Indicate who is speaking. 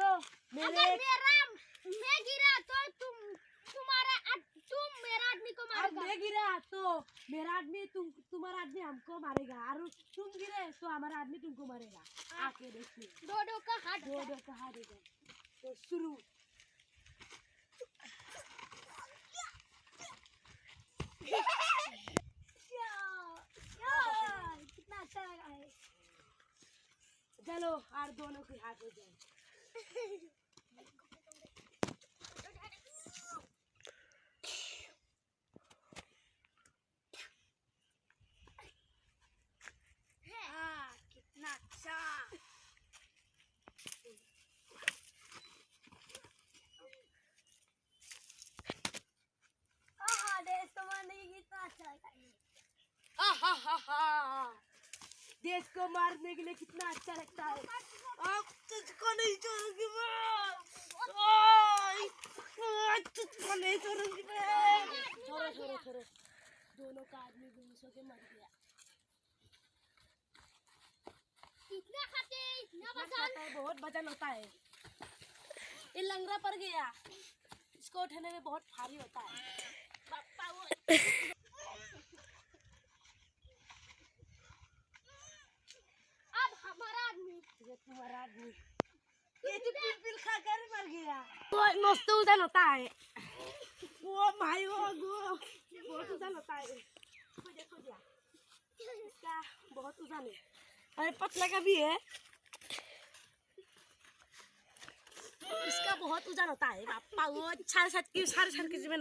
Speaker 1: सुनो
Speaker 2: अगर मैं गिरा तो तुम मेरा आदमी को मारेगा।
Speaker 1: मैं गिरा तो मेरा आदमी तुम्हारा आदमी हमको मारेगा और तुम गिरे तो हमारा आदमी तुमको मारेगा। आके देखिए
Speaker 2: दो का हाथ
Speaker 1: देगा। तो शुरू
Speaker 2: कितना अच्छा लगा है।
Speaker 1: चलो और दोनों के हाथ हो जाए।
Speaker 2: कितना अच्छा। देश को मारने की कितना अच्छा लगा है।
Speaker 1: देश को मारने के लिए कितना अच्छा लगता है। अब तुझको नहीं छोड़ूंगी मैं। तुझको नहीं छोड़ूंगी मैं। छोड़ो। दोनों का आदमी बेहोश होके मर गया।
Speaker 2: इतना खाते
Speaker 1: बहुत वजन होता है। ये लंगड़ा पड़ गया। इसको उठाने में बहुत भारी होता है।
Speaker 2: अब हमारा आदमी
Speaker 1: तुम्हारा आदमी ये तो पिल खाकर मर गया। बहुत मस्त वजन होता है। वो भाई बहुत वजन होता है। देखो इसका बहुत वजन है। अरे पतला का भी है। इसका बहुत वजन होता है। पापा वो 6.5 के जी में